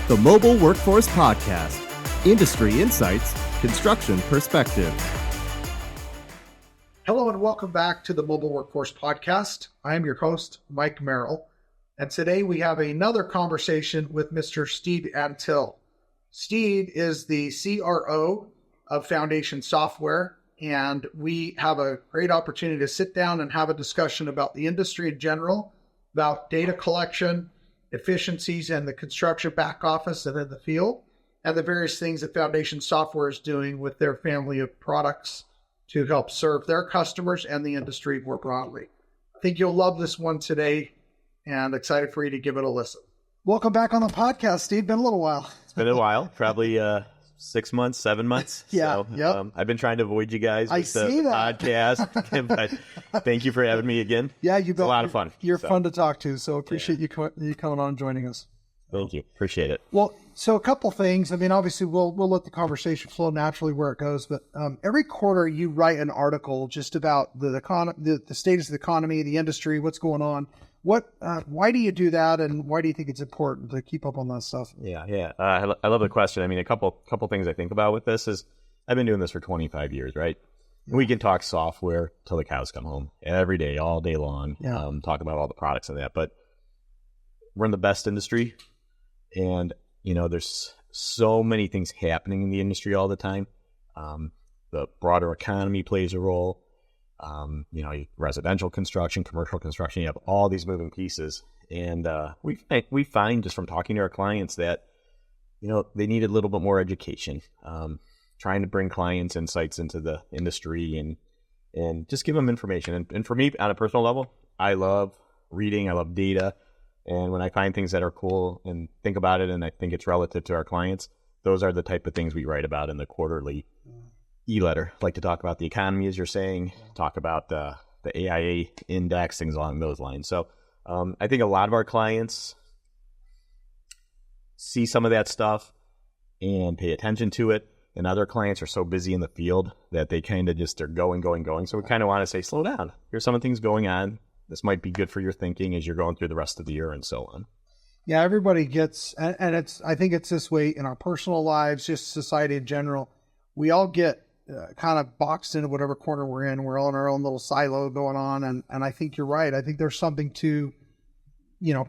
The Mobile Workforce Podcast. Industry insights, construction perspective. Hello and welcome back to the Mobile Workforce Podcast. I am your host, Mike Merrill, and today we have another conversation with Mr. Steve Antill. Steve is the CRO of Foundation Software, and we have a great opportunity to sit down and have a discussion about the industry in general, about data collection, efficiencies in the construction back office and in the field, and the various things that Foundation Software is doing with their family of products to help serve their customers and the industry more broadly. I think you'll love this one today, and excited for you to give it a listen. Welcome back on the podcast, Steve. Been a little while. It's been a while, probably 6 months, 7 months. Yeah, so, yep. I've been trying to avoid you guys with the podcast, but thank you for having me again. Yeah, you bet. It's a lot of fun. You're fun to talk to, so appreciate you coming on and joining us. Thank you. Appreciate it. Well, so a couple things. I mean, obviously, we'll let the conversation flow naturally where it goes, but every quarter you write an article just about the status of the economy, the industry, what's going on. Why do you do that, and why do you think it's important to keep up on that stuff? Yeah. I love the question. I mean, a couple things I think about with this is I've been doing this for 25 years, right? Yeah. We can talk software till the cows come home every day, all day long, talk about all the products and that, but we're in the best industry. And, there's so many things happening in the industry all the time. The broader economy plays a role. Residential construction, commercial construction, you have all these moving pieces. And we find just from talking to our clients that, they need a little bit more education, trying to bring clients insights into the industry and just give them information. And for me, on a personal level, I love reading, I love data. And when I find things that are cool and think about it and I think it's relative to our clients, those are the type of things we write about in the quarterly e-letter. Like to talk about the economy, as you're saying, talk about the AIA index, things along those lines. So I think a lot of our clients see some of that stuff and pay attention to it. And other clients are so busy in the field that they kind of just are going. So we kind of want to say, slow down. Here's some of the things going on. This might be good for your thinking as you're going through the rest of the year and so on. Yeah, everybody gets, and I think it's this way in our personal lives, just society in general. We all get kind of boxed into whatever corner we're in. We're all in our own little silo going on. And I think you're right. I think there's something to,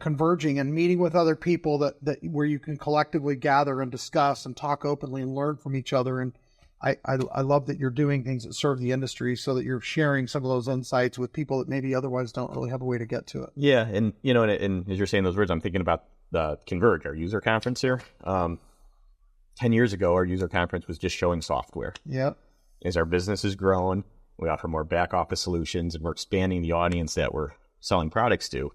converging and meeting with other people that where you can collectively gather and discuss and talk openly and learn from each other. And I love that you're doing things that serve the industry so that you're sharing some of those insights with people that maybe otherwise don't really have a way to get to it. Yeah. And, and as you're saying those words, I'm thinking about the Converge, our user conference here. 10 years ago, our user conference was just showing software. Yep. As our business is growing, we offer more back office solutions and we're expanding the audience that we're selling products to.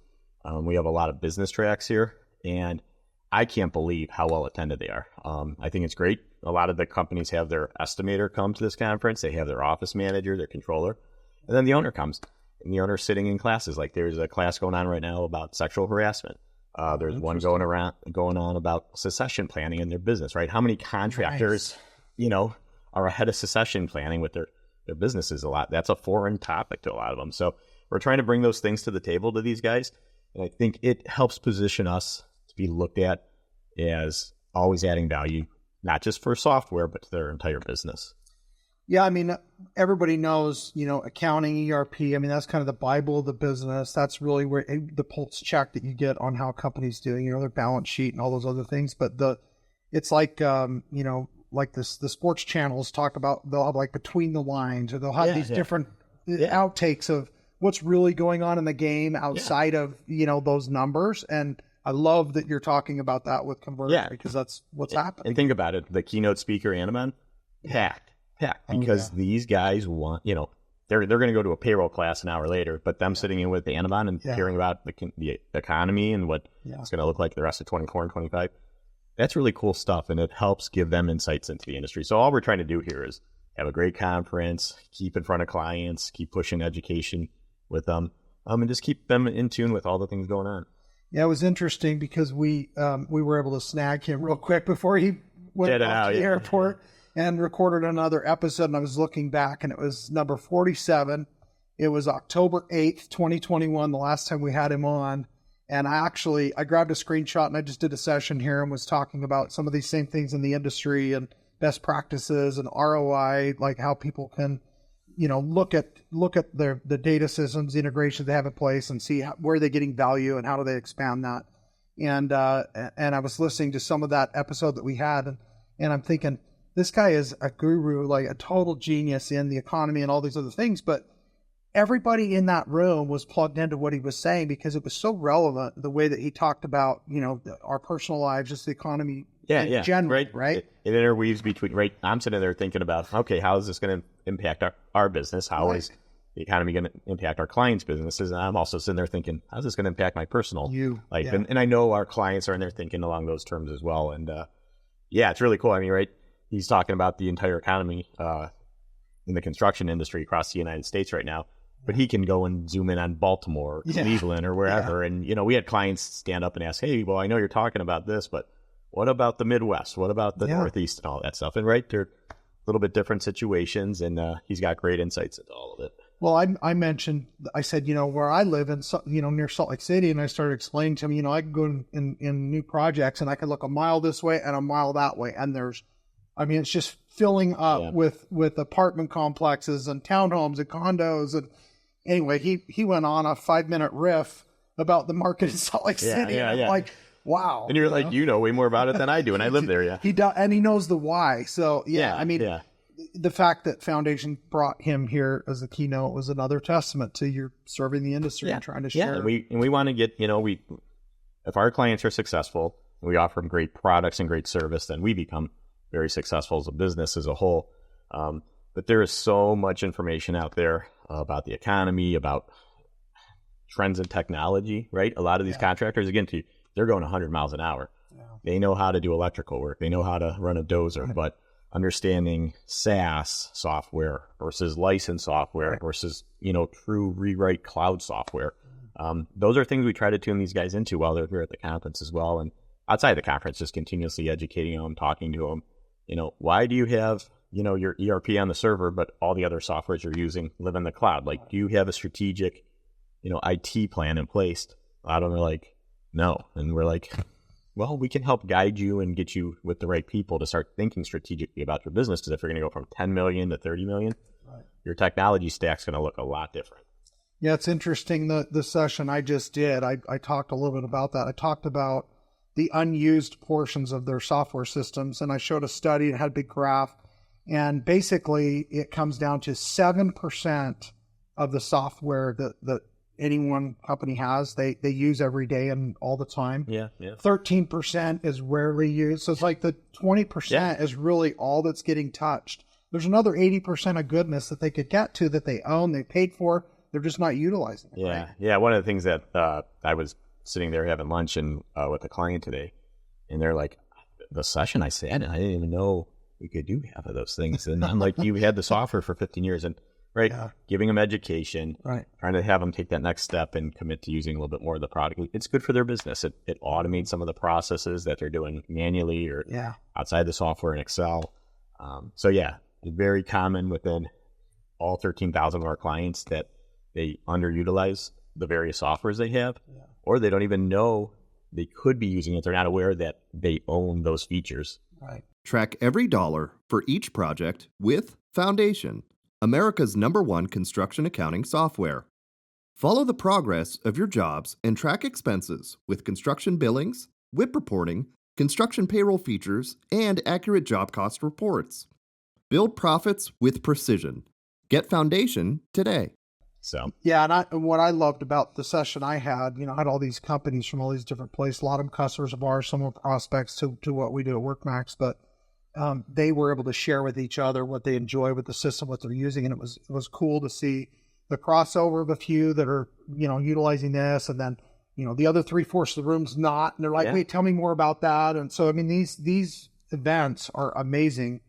We have a lot of business tracks here and I can't believe how well attended they are. I think it's great. A lot of the companies have their estimator come to this conference. They have their office manager, their controller, and then the owner comes. And the owner's sitting in classes. Like there's a class going on right now about sexual harassment. There's one going on about succession planning in their business, right? How many contractors, are ahead of succession planning with their businesses a lot? That's a foreign topic to a lot of them. So we're trying to bring those things to the table to these guys. And I think it helps position us to be looked at as always adding value, not just for software, but to their entire business. Yeah, I mean, everybody knows, accounting, ERP. I mean, that's kind of the Bible of the business. That's really where the pulse check that you get on how companies do, their balance sheet and all those other things. But it's like, like the sports channels talk about, they'll have like between the lines, or they'll have these different outtakes of what's really going on in the game outside of, those numbers. And I love that you're talking about that with Converge because that's what's happening. And think about it. The keynote speaker, Antill, packed because these guys want, they're going to go to a payroll class an hour later, but them sitting in with Antill and hearing about the economy and what it's going to look like the rest of 24 and 25, that's really cool stuff. And it helps give them insights into the industry. So all we're trying to do here is have a great conference, keep in front of clients, keep pushing education with them, and just keep them in tune with all the things going on. Yeah, it was interesting because we were able to snag him real quick before he went off to the airport and recorded another episode. And I was looking back, and it was number 47. It was October 8th, 2021, the last time we had him on. And I grabbed a screenshot and I just did a session here and was talking about some of these same things in the industry and best practices and ROI, like how people can, look at the data systems, the integrations they have in place and see where they're getting value and how do they expand that. And I was listening to some of that episode that we had and I'm thinking, this guy is a guru, like a total genius in the economy and all these other things, but everybody in that room was plugged into what he was saying because it was so relevant, the way that he talked about, our personal lives, just the economy in general, right? It interweaves between, right? I'm sitting there thinking about, okay, how is this going to impact our business? How is the economy going to impact our clients' businesses? And I'm also sitting there thinking, how's this going to impact my personal life? Yeah. And I know our clients are in there thinking along those terms as well. And it's really cool. I mean, right? He's talking about the entire economy in the construction industry across the United States right now. But he can go and zoom in on Baltimore, or Cleveland, or wherever. Yeah. And, we had clients stand up and ask, hey, well, I know you're talking about this, but what about the Midwest? What about the Northeast and all that stuff? And they're a little bit different situations, and he's got great insights into all of it. Well, I said, where I live in, near Salt Lake City, and I started explaining to him, I can go in new projects, and I can look a mile this way and a mile that way. And it's just filling up with apartment complexes and townhomes and condos. And anyway, he went on a 5-minute riff about the market in Salt Lake City. Yeah. Like, wow. And you're like, way more about it than I do. And I live there. Yeah. He does. And he knows the why. So the fact that Foundation brought him here as a keynote was another testament to your serving the industry and trying to share. And we want to get, if our clients are successful, and we offer them great products and great service, then we become very successful as a business as a whole. But there is so much information out there about the economy, about trends in technology, right? A lot of these contractors, again, they're going 100 miles an hour. Yeah. They know how to do electrical work. They know how to run a dozer, but understanding SaaS software versus licensed software versus, true rewrite cloud software. Those are things we try to tune these guys into while they're here at the conference as well. And outside the conference, just continuously educating them, talking to them. Why do you have, your ERP on the server, but all the other softwares you're using live in the cloud? Like, do you have a strategic, IT plan in place? A lot of them are like, no. And we're like, well, we can help guide you and get you with the right people to start thinking strategically about your business. Because if you're going to go from 10 million to 30 million, your technology stack's going to look a lot different. Yeah, it's interesting. The session I just did, I talked a little bit about that. I talked about the unused portions of their software systems. And I showed a study that had a big graph. And basically, it comes down to 7% of the software that any one company has, they use every day and all the time. 13% is rarely used. So it's like the 20% is really all that's getting touched. There's another 80% of goodness that they could get to that they own, they paid for, they're just not utilizing it. Yeah. Right? Yeah. One of the things that I was sitting there having lunch and with a client today, and they're like, the session I sat in, I didn't even know we could do half of those things. And I'm like, you had the software for 15 years and giving them education, trying to have them take that next step and commit to using a little bit more of the product. It's good for their business. It automates some of the processes that they're doing manually or outside the software in Excel. It's very common within all 13,000 of our clients that they underutilize the various softwares they have, or they don't even know they could be using it. They're not aware that they own those features. Right. Track every dollar for each project with Foundation, America's #1 construction accounting software. Follow the progress of your jobs and track expenses with construction billings, WIP reporting, construction payroll features, and accurate job cost reports. Build profits with precision. Get Foundation today. So and what I loved about the session I had, I had all these companies from all these different places. A lot of them customers of ours, some were prospects to what we do at WorkMax, but they were able to share with each other what they enjoy with the system, what they're using, and it was cool to see the crossover of a few that are utilizing this, and then the other 3/4 of the room's not, and they're like, wait, tell me more about that. And so these events are amazing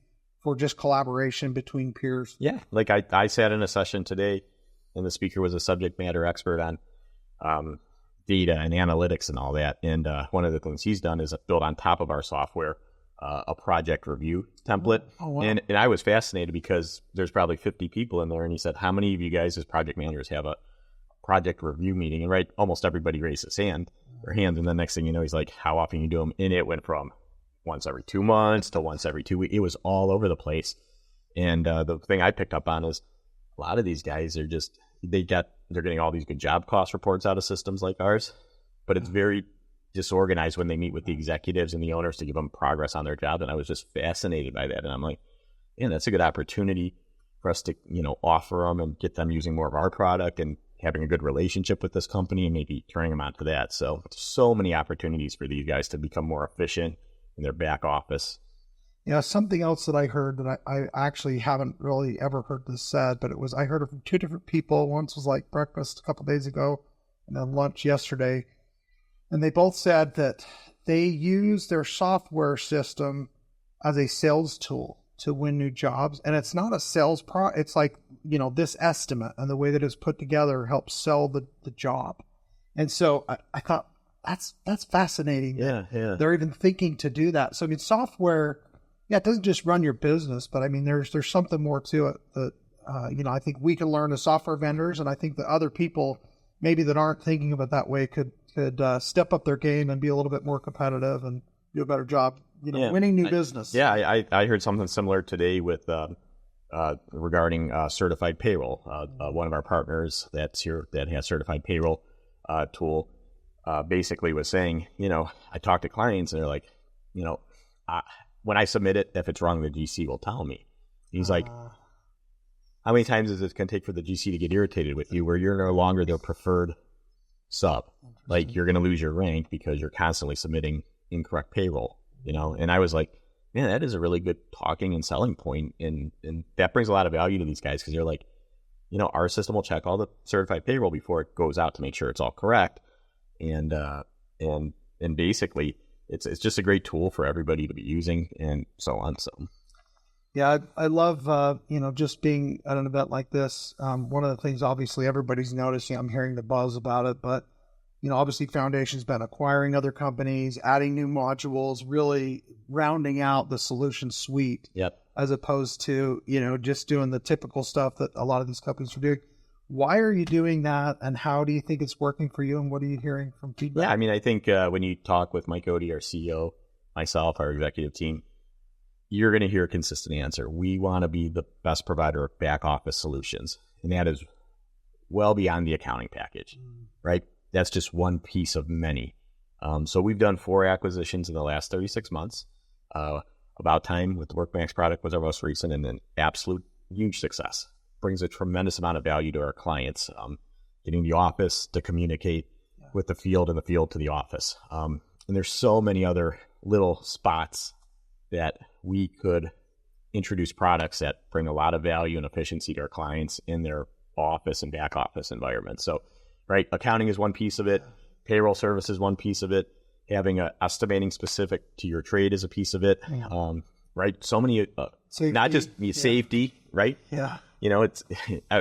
for just collaboration between peers. Yeah, like I sat in a session today. And the speaker was a subject matter expert on data and analytics and all that. And one of the things he's done is build on top of our software a project review template. Oh, wow. And I was fascinated because there's probably 50 people in there. And he said, how many of you guys as project managers have a project review meeting? And almost everybody raised his hand. their hands. And the next thing you know, he's like, how often you do them? And it went from once every 2 months to once every 2 weeks. It was all over the place. And the thing I picked up on is a lot of these guys are just, they're getting all these good job cost reports out of systems like ours, but it's very disorganized when they meet with the executives and the owners to give them progress on their job. And I was just fascinated by that. And I'm like, man, that's a good opportunity for us to, offer them and get them using more of our product and having a good relationship with this company and maybe turning them on to that. So many opportunities for these guys to become more efficient in their back office. Yeah, something else that I heard that I actually haven't really ever heard this said, but I heard it from two different people. Once was like breakfast a couple days ago and then lunch yesterday. And they both said that they use their software system as a sales tool to win new jobs. And it's not a sales it's like, this estimate and the way that it's put together helps sell the job. And so I thought that's fascinating. Yeah. They're even thinking to do that. So software, it doesn't just run your business, but there's something more to it that, I think we can learn as software vendors. And I think that other people maybe that aren't thinking of it that way could step up their game and be a little bit more competitive and do a better job, winning new business. Yeah, I heard something similar today with regarding certified payroll. One of our partners that's here that has certified payroll tool basically was saying, I talk to clients and they're like, when I submit it, if it's wrong, the GC will tell me. He's like, how many times is it going to take for the GC to get irritated with you where you're no longer their preferred sub? Like you're going to lose your rank because you're constantly submitting incorrect payroll, And I was like, man, that is a really good talking and selling point. And that brings a lot of value to these guys because they're like, our system will check all the certified payroll before it goes out to make sure it's all correct. And basically it's just a great tool for everybody to be using and so on. So. Yeah, I love, just being at an event like this. One of the things, obviously, everybody's noticing, I'm hearing the buzz about it, but, obviously Foundation's been acquiring other companies, adding new modules, really rounding out the solution suite. Yep. As opposed to, just doing the typical stuff that a lot of these companies are doing. Why are you doing that, and how do you think it's working for you, and what are you hearing from feedback? Yeah, I think when you talk with Mike Odie, our CEO, myself, our executive team, you're going to hear a consistent answer. We want to be the best provider of back office solutions. And that is well beyond the accounting package, right? That's just one piece of many. So we've done 4 acquisitions in the last 36 months. About Time with the WorkMax product was our most recent and an absolute huge success. Brings a tremendous amount of value to our clients, getting the office to communicate with the field and the field to the office. And there's so many other little spots that we could introduce products that bring a lot of value and efficiency to our clients in their office and back office environment. So, right, accounting is one piece of it. Payroll service is one piece of it. Having a estimating specific to your trade is a piece of it. Yeah. Right. So many, not just safety, right? Yeah. It's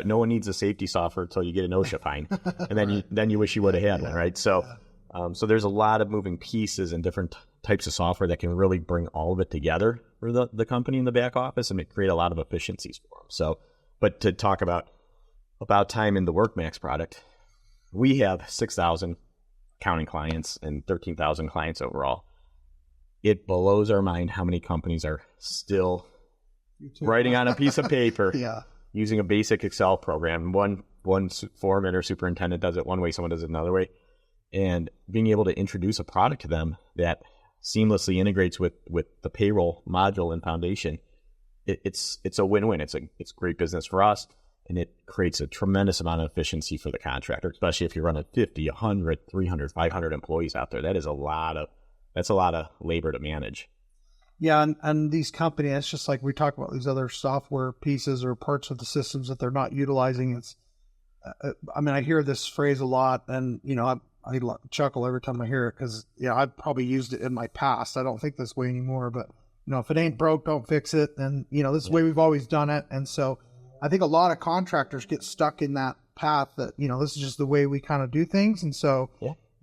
no one needs a safety software until you get an OSHA fine, and then you wish you would have had one, right? So, so there's a lot of moving pieces and different types of software that can really bring all of it together for the company in the back office and create a lot of efficiencies for them. So, but to talk about Time in the WorkMax product, we have 6,000 accounting clients and 13,000 clients overall. It blows our mind how many companies are still writing on a piece of paper using a basic Excel program. One foreman or superintendent does it one way, someone does it another way. And being able to introduce a product to them that seamlessly integrates with the payroll module and Foundation, it's a win-win. It's great business for us, and it creates a tremendous amount of efficiency for the contractor, especially if you're running 50, 100, 300, 500 employees out there. That's a lot of labor to manage. Yeah, and these companies, it's just like we talk about these other software pieces or parts of the systems that they're not utilizing. It's, I hear this phrase a lot, and I chuckle every time I hear it because I've probably used it in my past. I don't think this way anymore, but if it ain't broke, don't fix it. And this is the way we've always done it. And so I think a lot of contractors get stuck in that path that this is just the way we kind of do things, and so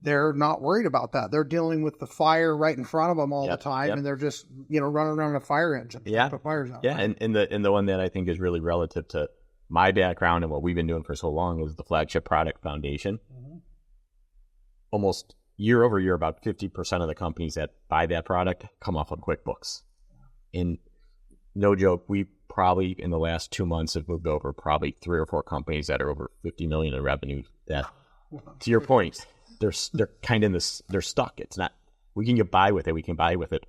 they're not worried about that. They're dealing with the fire right in front of them all the time, and they're just running around a fire engine. Put fires out. Yeah, right? and the one that I think is really relative to my background and what we've been doing for so long is the flagship product Foundation. Mm-hmm. Almost year over year, about 50% of the companies that buy that product come off of QuickBooks. And no joke, we probably in the last 2 months have moved over probably 3 or 4 companies that are over 50 million in revenue that, to your point, they're kind of in this, they're stuck. It's not, we can get by with it. We can buy with it.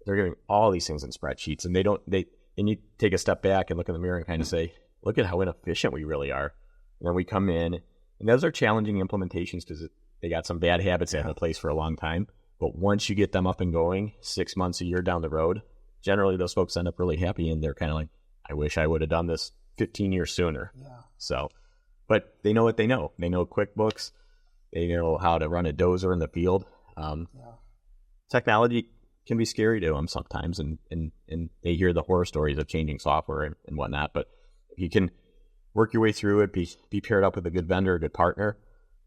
They're getting all these things in spreadsheets, and and you take a step back and look in the mirror and kind of say, look at how inefficient we really are. And then we come in, and those are challenging implementations because they got some bad habits that have been in place for a long time. But once you get them up and going 6 months, a year down the road, generally those folks end up really happy, and they're kind of like, I wish I would have done this 15 years sooner. Yeah. So, but they know what they know. They know QuickBooks. They know how to run a dozer in the field. Technology can be scary to them sometimes, and they hear the horror stories of changing software and whatnot. But if you can work your way through it, be paired up with a good vendor, a good partner,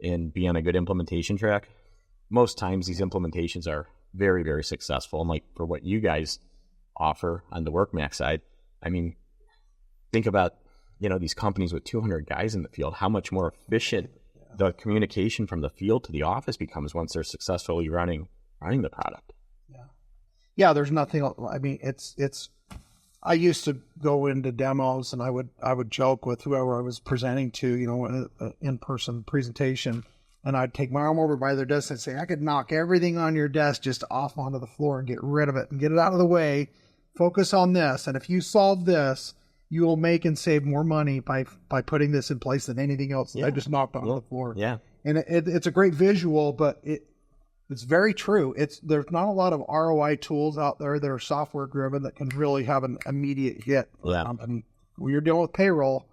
and be on a good implementation track, most times these implementations are very, very successful. And like for what you guys offer on the WorkMax side, I mean, think about, these companies with 200 guys in the field, how much more efficient the communication from the field to the office becomes once they're successfully running the product. Yeah, there's nothing. I mean, it's. I used to go into demos, and I would joke with whoever I was presenting to, an in-person presentation, and I'd take my arm over by their desk and say, I could knock everything on your desk just off onto the floor and get rid of it and get it out of the way. Focus on this, and if you solve this, you will make and save more money by putting this in place than anything else that I just knocked onto the floor. Yeah, and it's a great visual, but it's very true. There's not a lot of ROI tools out there that are software driven that can really have an immediate hit. Yeah. And when you're dealing with payroll,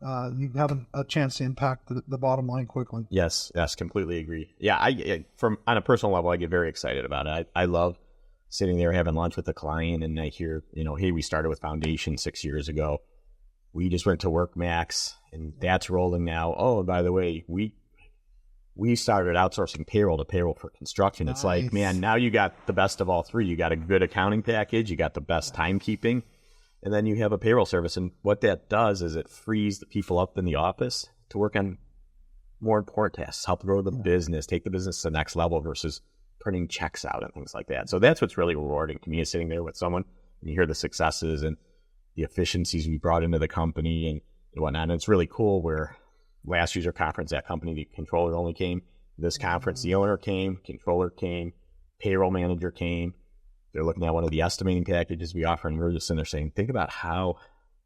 you have a chance to impact the bottom line quickly. Yes, completely agree. Yeah, on a personal level, I get very excited about it. I love sitting there having lunch with the client, and I hear, hey, we started with Foundation 6 years ago. We just went to WorkMax, and that's rolling now. Oh, by the way, we started outsourcing payroll to payroll for construction. Nice. It's like, man, now you got the best of all three. You got a good accounting package. You got the best timekeeping. And then you have a payroll service. And what that does is it frees the people up in the office to work on more important tasks, help grow the business, take the business to the next level versus printing checks out and things like that. So that's what's really rewarding to me, is sitting there with someone and you hear the successes and the efficiencies we brought into the company and whatnot. And it's really cool where last user conference, that company, the controller only came. This conference, the owner came, controller came, payroll manager came. They're looking at one of the estimating packages we offer, and we're just in there saying, think about how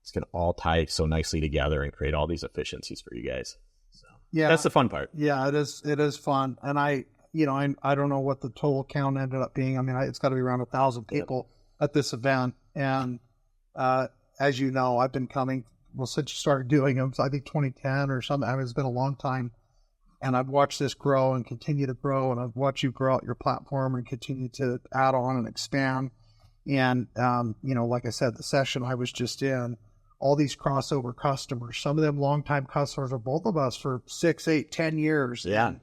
it's going to all tie so nicely together and create all these efficiencies for you guys. So that's the fun part. Yeah, it is. It is fun. And I don't know what the total count ended up being. I mean, it's got to be around 1,000 people at this event. And as you know, I've been coming, since you started doing them, so I think 2010 or something. I mean, it's been a long time. And I've watched this grow and continue to grow. And I've watched you grow out your platform and continue to add on and expand. And, like I said, the session I was just in, all these crossover customers, some of them longtime customers of both of us for 6, 8, 10 years. Yeah. And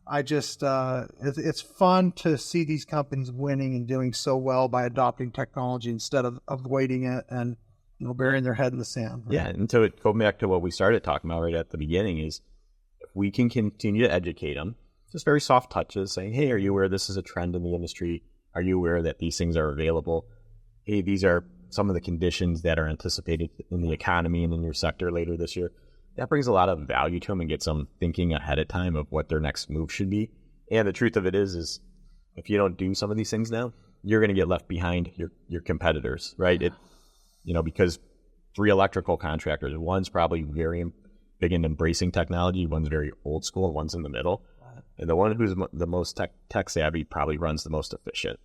I just, it's fun to see these companies winning and doing so well by adopting technology instead of avoiding it and, burying their head in the sand. Right? Yeah. And so go back to what we started talking about right at the beginning is if we can continue to educate them, just very soft touches saying, hey, are you aware this is a trend in the industry? Are you aware that these things are available? Hey, these are some of the conditions that are anticipated in the economy and in your sector later this year. That brings a lot of value to them and gets them thinking ahead of time of what their next move should be. And the truth of it is if you don't do some of these things now, you're going to get left behind your competitors, right? Because 3 electrical contractors, one's probably very big in embracing technology, one's very old school, and one's in the middle. And the one who's the most tech savvy probably runs the most efficient.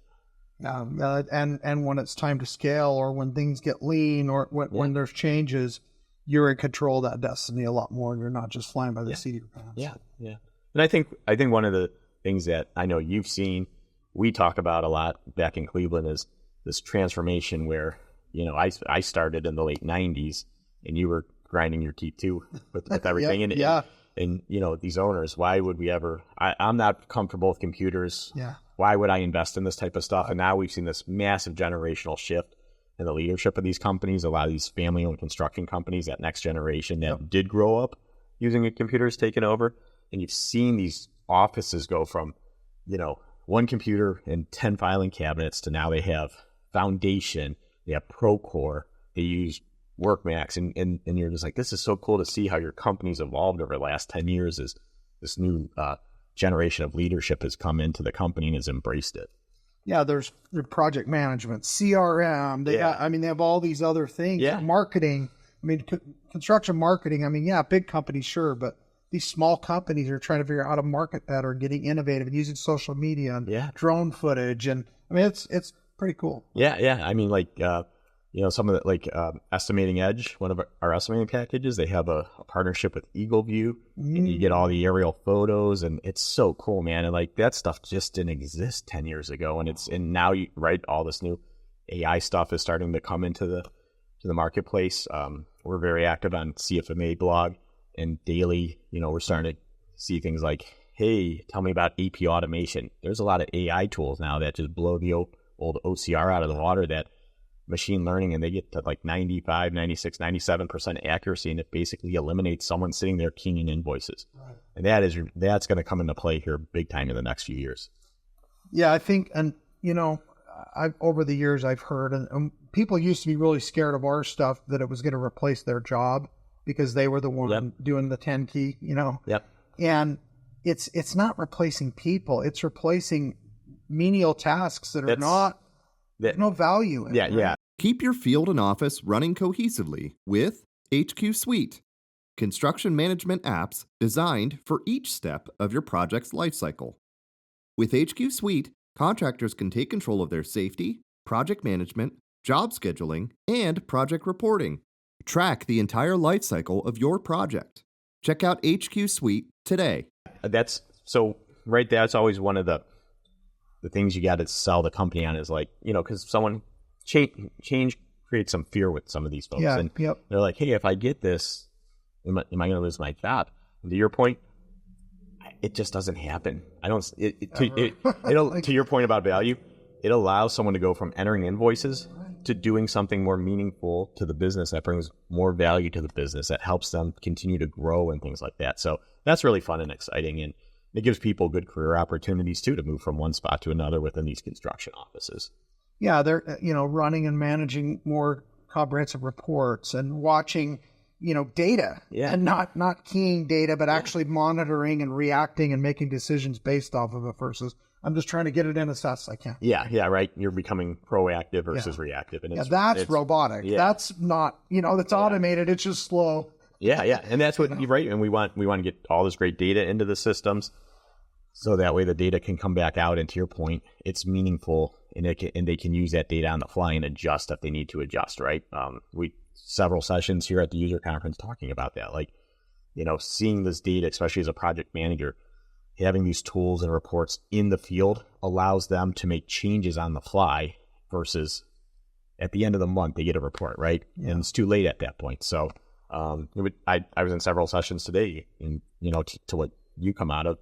And when it's time to scale or when things get lean or when there's changes, you're in control of that destiny a lot more. And you're not just flying by the seat of your pants. Yeah. And I think one of the things that I know you've seen, we talk about a lot back in Cleveland is this transformation where, I started in the late 90s and you were grinding your teeth too with everything. And these owners, why would we ever, I'm not comfortable with computers. Yeah. Why would I invest in this type of stuff? And now we've seen this massive generational shift in the leadership of these companies. A lot of these family-owned construction companies, that next generation that did grow up using computers taken over. And you've seen these offices go from one computer and 10 filing cabinets to now they have Foundation, they have Procore, they use WorkMax, and you're just like, this is so cool to see how your company's evolved over the last 10 years as this new generation of leadership has come into the company and has embraced it. Yeah, there's project management, CRM. They have all these other things. Yeah. Marketing. Construction marketing. Big companies, sure, but these small companies are trying to figure out how to market better, getting innovative, and using social media and drone footage, and it's pretty cool. Yeah. Some of the Estimating Edge, one of our estimating packages, they have a partnership with Eagle View, and you get all the aerial photos, and it's so cool, man. And that stuff just didn't exist 10 years ago, and now all this new AI stuff is starting to come into the marketplace. We're very active on CFMA blog, and daily, we're starting to see things like, hey, tell me about AP automation. There's a lot of AI tools now that just blow the old OCR out of the water, that machine learning, and they get to 95, 96, 97% accuracy, and it basically eliminates someone sitting there keying invoices. Right. And that's going to come into play here big time in the next few years. Yeah, I think, and over the years I've heard, and people used to be really scared of our stuff, that it was going to replace their job because they were the one doing the 10 key, Yep. And it's not replacing people; it's replacing menial tasks that are there's no value in it. Yeah. Keep your field and office running cohesively with HQ Suite, construction management apps designed for each step of your project's lifecycle. With HQ Suite, contractors can take control of their safety, project management, job scheduling, and project reporting. Track the entire lifecycle of your project. Check out HQ Suite today. That's always one of the things you got to sell the company on, is because someone change creates some fear with some of these folks. Yeah, and they're like, hey, if I get this, am I going to lose my job? And to your point, it just doesn't happen. To your point about value, it allows someone to go from entering invoices to doing something more meaningful to the business that brings more value to the business, that helps them continue to grow and things like that. So that's really fun and exciting, and it gives people good career opportunities too, to move from one spot to another within these construction offices. Yeah, they're running and managing more comprehensive reports and watching data, and not keying data, but actually monitoring and reacting and making decisions based off of it versus I'm just trying to get it in as fast as I can. Yeah, right. You're becoming proactive versus reactive, and that's robotic. Yeah. That's not that's automated. It's just slow. Yeah, and that's what you're right. And we want to get all this great data into the systems, so that way the data can come back out. And to your point, it's meaningful, and they can use that data on the fly and adjust if they need to adjust. Right. We several sessions here at the user conference talking about that, seeing this data, especially as a project manager, having these tools and reports in the field allows them to make changes on the fly versus at the end of the month they get a report, right? Yeah. And it's too late at that point. So I was in several sessions today, and to what you come out of,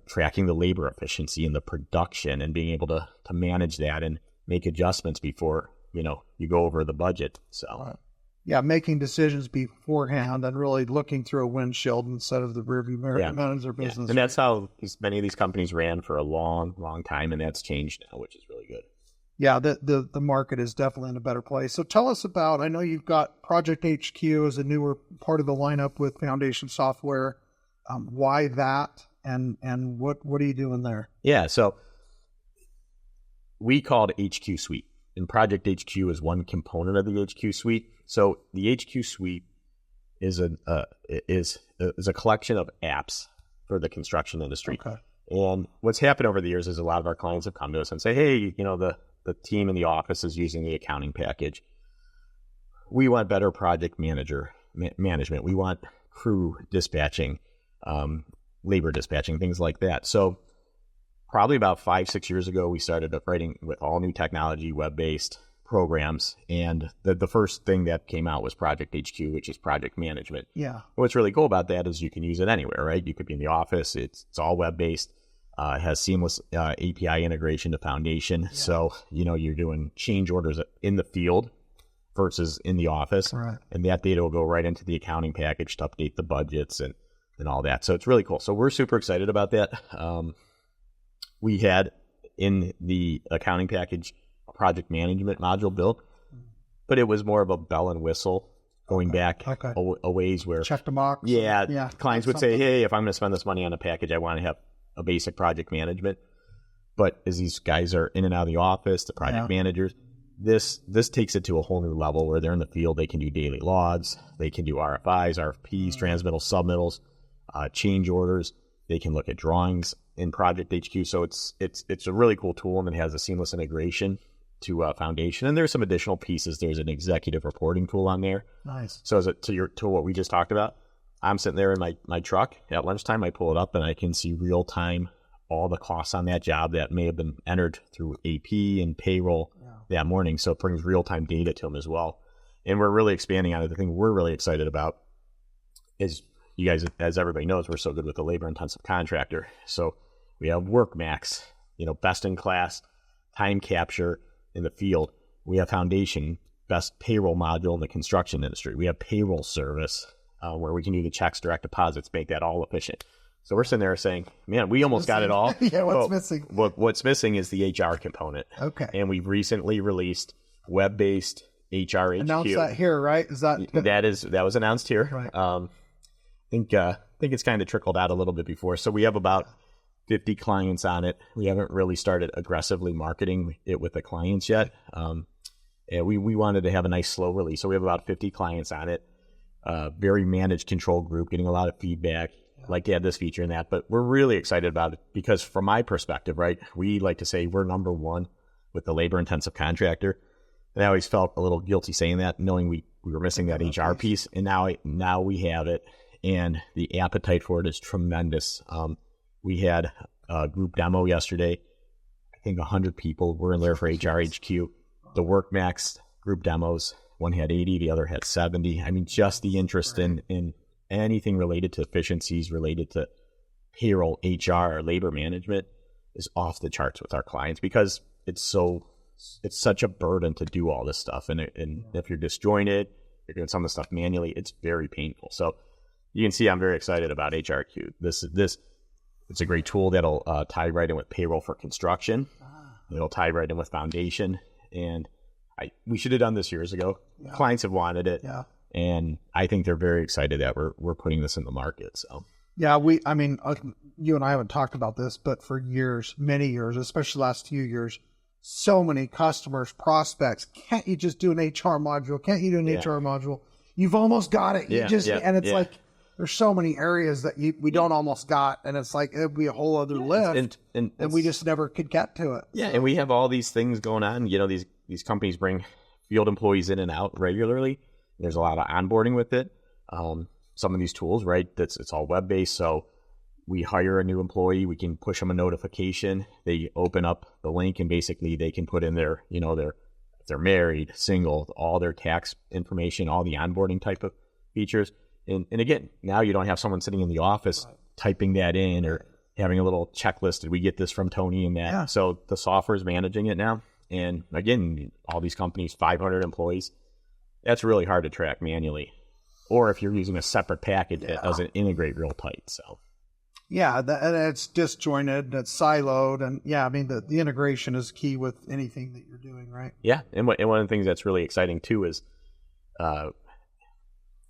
tracking the labor efficiency and the production and being able to manage that and make adjustments before you go over the budget. So making decisions beforehand and really looking through a windshield instead of the rearview mirror to manage their business. And that's how many of these companies ran for a long, long time, and that's changed now, which is really good. Yeah, the market is definitely in a better place. So tell us about, I know you've got Project HQ as a newer part of the lineup with Foundation Software. Why that, and what are you doing there? Yeah, so we called HQ Suite, and Project HQ is one component of the HQ Suite. So the HQ Suite is a collection of apps for the construction industry. Okay. And what's happened over the years is a lot of our clients have come to us and say, hey, the team in the office is using the accounting package. We want better project management. We want crew dispatching, labor dispatching, things like that. So probably about 5-6 years ago, we started writing with all new technology, web-based programs. And the first thing that came out was Project HQ, which is project management. Yeah. What's really cool about that is you can use it anywhere, right? You could be in the office. It's all web-based. It has seamless API integration to Foundation. Yeah. So, you're doing change orders in the field versus in the office. Right. And that data will go right into the accounting package to update the budgets and all that. So it's really cool. So we're super excited about that. we had in the accounting package a project management module built, but it was more of a bell and whistle going back a ways where check the box. Yeah. Clients would say, hey, if I'm going to spend this money on a package, I want to have a basic project management. But as these guys are in and out of the office, the project managers, this takes it to a whole new level where they're in the field. They can do daily logs. They can do RFIs, RFPs, transmittals, submittals, change orders. They can look at drawings in Project HQ. So it's a really cool tool, and it has a seamless integration to Foundation. And there's some additional pieces. There's an executive reporting tool on there. Nice. So to what we just talked about, I'm sitting there in my truck at lunchtime. I pull it up and I can see real time all the costs on that job that may have been entered through AP and payroll that morning. So it brings real time data to them as well. And we're really expanding on it. The thing we're really excited about is, you guys, as everybody knows, we're so good with the labor intensive contractor. So we have WorkMax, best in class time capture in the field. We have Foundation, best payroll module in the construction industry. We have payroll service, where we can do the checks, direct deposits, make that all efficient. So we're sitting there saying, man, we almost got it all. What's missing? What's missing is the HR component. Okay. And we've recently released web-based HRHQ. Announced that here, right? That was announced here. Right. I think it's kind of trickled out a little bit before. So we have about 50 clients on it. We haven't really started aggressively marketing it with the clients yet. And we wanted to have a nice slow release. So we have about 50 clients on it. Very managed control group, getting a lot of feedback. Like to add this feature and that, but we're really excited about it because from my perspective, right, we like to say we're number one with the labor intensive contractor. And I always felt a little guilty saying that, knowing we were missing that HR piece. And now we have it, and the appetite for it is tremendous. We had a group demo yesterday. I think 100 people were in there for HRHQ. The WorkMax group demos, one had 80, the other had 70. I mean, just the interest in anything related to efficiencies, related to payroll, HR, or labor management is off the charts with our clients because it's such a burden to do all this stuff. And if you're disjointed, you're doing some of the stuff manually, it's very painful. So you can see I'm very excited about HRQ. It's a great tool that'll tie right in with payroll for construction. It'll tie right in with Foundation. And we should have done this years ago. Yeah. Clients have wanted it. Yeah. And I think they're very excited that we're putting this in the market. So yeah, you and I haven't talked about this, but for years, many years, especially the last few years, so many customers, prospects, can't you just do an HR module? Can't you do an HR module? You've almost got it. And it's like there's so many areas that we don't almost got, and it's like it'd be a whole other lift, and we just never could get to it. Yeah, and we have all these things going on. These companies bring field employees in and out regularly. There's a lot of onboarding with it. Some of these tools, right, it's all web-based. So we hire a new employee, we can push them a notification. They open up the link and basically they can put in their, if they're married, single, all their tax information, all the onboarding type of features. And again, now you don't have someone sitting in the office typing that in or having a little checklist. Did we get this from Tony and that? Yeah. So the software is managing it now. And again, all these companies, 500 employees, that's really hard to track manually. Or if you're using a separate package that doesn't integrate real tight. So yeah, and it's disjointed, it's siloed, and the integration is key with anything that you're doing, right? Yeah, and one of the things that's really exciting too is a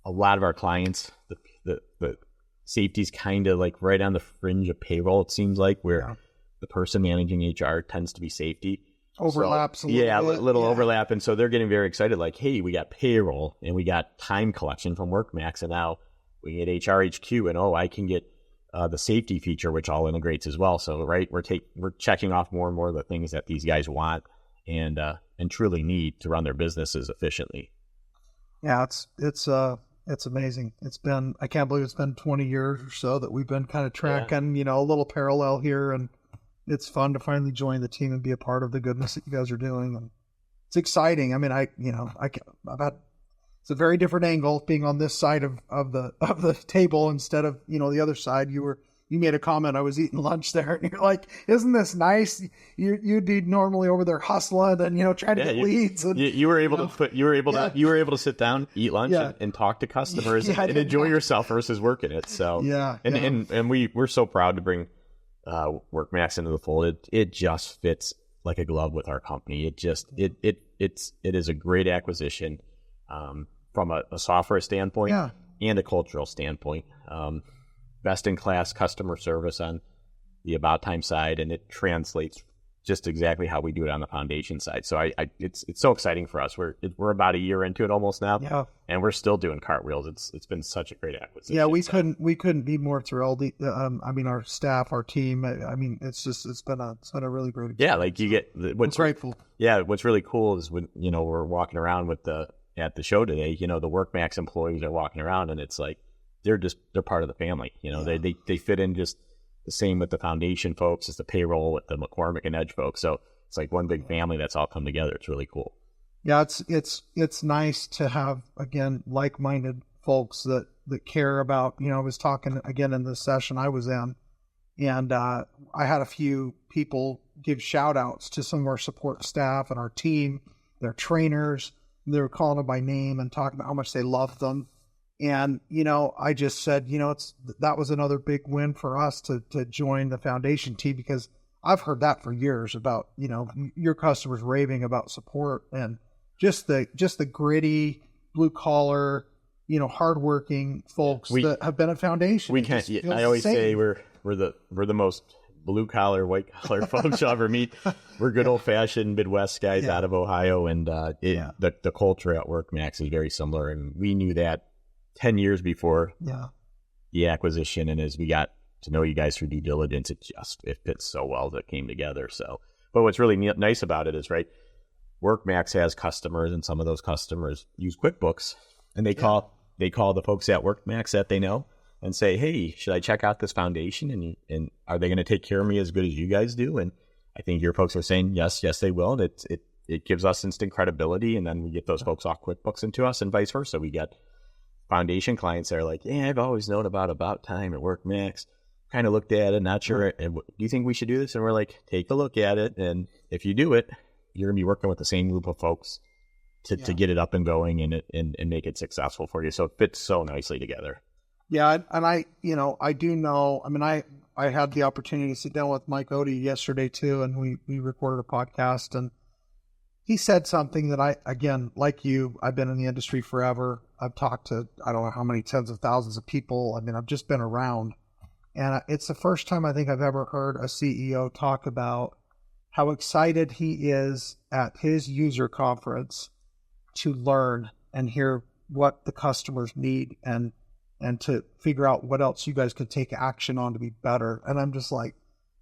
lot of our clients, the safety's kind of like right on the fringe of payroll. It seems like where the person managing HR tends to be safety. Overlaps a little overlap, and so they're getting very excited. Like, hey, we got payroll and we got time collection from WorkMax, and now we get HRHQ, and I can get the safety feature, which all integrates as well. So, right, we're checking off more and more of the things that these guys want and truly need to run their businesses efficiently. Yeah, it's amazing. I can't believe it's been 20 years or so that we've been kind of tracking, a little parallel here, and it's fun to finally join the team and be a part of the goodness that you guys are doing. And it's exciting. I mean, it's a very different angle being on this side of the table instead of, the other side. You made a comment. I was eating lunch there and you're like, isn't this nice? You'd be normally over there hustling and, trying to get leads. And, you were able to sit down, eat lunch and talk to customers and enjoy yourself versus working it. So, and we're so proud to bring WorkMax into the fold, it just fits like a glove with our company. It is a great acquisition from a software standpoint and a cultural standpoint. Best in class customer service on the about time side, and it translates just exactly how we do it on the foundation side. So it's so exciting for us. We're about a year into it almost now, and we're still doing cartwheels. It's been such a great acquisition. Yeah, we couldn't be more thrilled. I mean, our staff, our team. I mean, it's been a really great experience. Yeah, like you get what's grateful. Yeah, what's really cool is when we're walking around at the show today. The WorkMax employees are walking around, and it's like they're part of the family. They fit in just the same with the foundation folks as the payroll with the McCormick and Edge folks. So it's like one big family that's all come together. It's really cool. Yeah, it's nice to have, again, like-minded folks that care about, I was talking again in the session I was in, and I had a few people give shout outs to some of our support staff and our team, their trainers. They were calling them by name and talking about how much they love them. And, I just said, that was another big win for us to join the foundation team, because I've heard that for years about, your customers raving about support and just the gritty, blue collar, hardworking folks that have been at foundation. We can't, I always say we're the most blue collar, white collar folks you'll ever meet. We're good old fashioned Midwest guys out of Ohio. And the culture at WorkMax is very similar. And we knew that 10 years before the acquisition, and as we got to know you guys through due diligence, it fits so well that it came together. So, but what's really nice about it is, right, WorkMax has customers, and some of those customers use QuickBooks, and they call the folks at WorkMax that they know and say, hey, should I check out this foundation, and are they going to take care of me as good as you guys do? And I think your folks are saying yes they will, and it gives us instant credibility, and then we get those folks off QuickBooks into us, and vice versa. We get foundation clients that are like, I've always known about time at WorkMax, kind of looked at it, not sure. And do you think we should do this? And we're like, take a look at it. And if you do it, you're going to be working with the same group of folks to get it up and going and make it successful for you. So it fits so nicely together. Yeah. And I do know, I mean, I had the opportunity to sit down with Mike Odie yesterday too. And we recorded a podcast, and he said something that again, like you, I've been in the industry forever. I've talked to, I don't know how many tens of thousands of people. I mean, I've just been around. And it's the first time I think I've ever heard a CEO talk about how excited he is at his user conference to learn and hear what the customers need and to figure out what else you guys could take action on to be better. And I'm just like,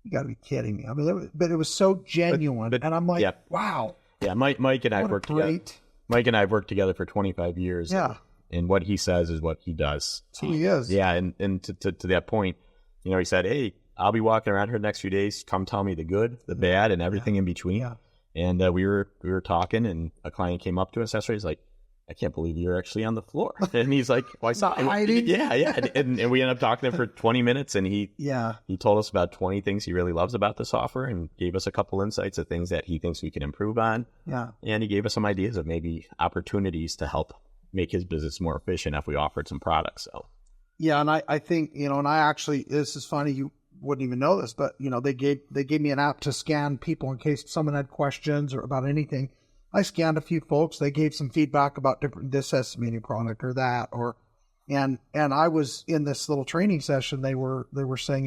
you got to be kidding me. I mean, but it was so genuine. And I'm like, wow. Yeah, Mike and I have worked together. Mike and I have worked together for 25 years. Yeah. And what he says is what he does. That's who he is. Yeah, and to that point, he said, hey, I'll be walking around here the next few days. Come tell me the good, the bad, and everything in between. Yeah. And we were talking, and a client came up to us yesterday. He's like, I can't believe you're actually on the floor. And he's like, well, I saw him. Yeah. And we ended up talking to him for 20 minutes, and he told us about 20 things he really loves about the software and gave us a couple insights of things that he thinks we can improve on. Yeah. And he gave us some ideas of maybe opportunities to help make his business more efficient if we offered some products. So. Yeah, and I think, and I actually, this is funny, you wouldn't even know this, but, they gave me an app to scan people in case someone had questions or about anything. I scanned a few folks. They gave some feedback about this estimating product or that, and I was in this little training session. They were saying,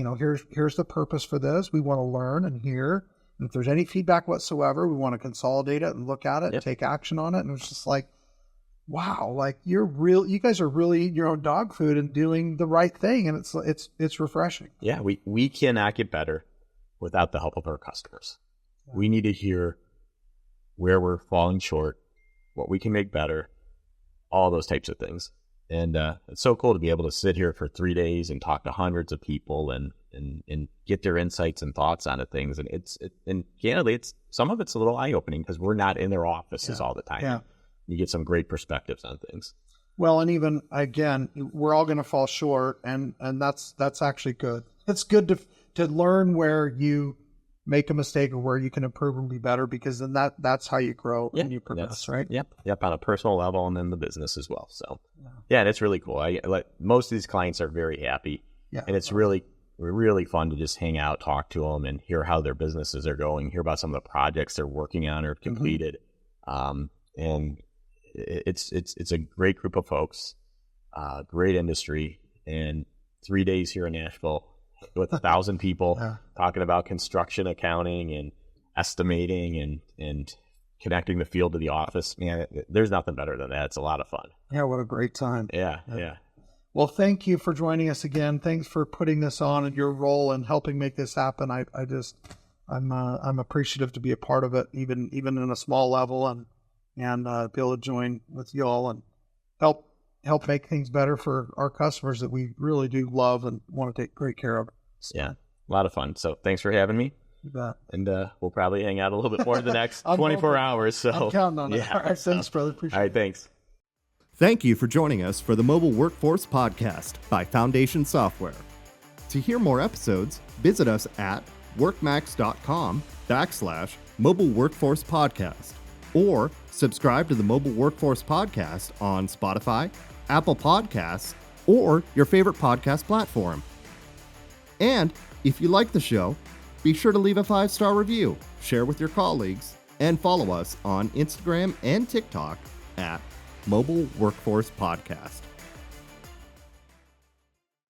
here's the purpose for this. We want to learn and hear. And if there's any feedback whatsoever, we want to consolidate it and look at it and take action on it. And it's just like, wow, like you guys are really eating your own dog food and doing the right thing. And it's refreshing. Yeah. We cannot get better without the help of our customers. Yeah. We need to hear where we're falling short, what we can make better, all those types of things. And it's so cool to be able to sit here for 3 days and talk to hundreds of people and get their insights and thoughts onto things. And and candidly, some of it's a little eye-opening because we're not in their offices all the time. Yeah. You get some great perspectives on things. Well, and even again, we're all going to fall short, and that's actually good. It's good to learn where you make a mistake or where you can improve and be better, because then that's how you grow and you progress, right? Yep, on a personal level and then the business as well. So, and it's really cool. Most of these clients are very happy, and it's really really fun to just hang out, talk to them, and hear how their businesses are going, hear about some of the projects they're working on or completed. And it's a great group of folks, great industry, and 3 days here in Nashville with 1,000 people talking about construction accounting and estimating and connecting the field to the office. Man, there's nothing better than that. It's a lot of fun. Yeah, what a great time. Yeah. Well, thank you for joining us again. Thanks for putting this on and your role and helping make this happen. I'm appreciative to be a part of it, even in a small level, and be able to join with you all and help make things better for our customers that we really do love and want to take great care of. Yeah, a lot of fun. So thanks for having me. You bet. And we'll probably hang out a little bit more the next 24 hours. So I'm counting on it. Yeah. All right, thanks, brother. Appreciate it. All right, thanks. Thank you for joining us for the Mobile Workforce Podcast by Foundation Software. To hear more episodes, visit us at workmax.com/Mobile Workforce Podcast or subscribe to the Mobile Workforce Podcast on Spotify, Apple Podcasts, or your favorite podcast platform. And if you like the show, be sure to leave a 5-star review, share with your colleagues, and follow us on Instagram and TikTok at Mobile Workforce Podcast.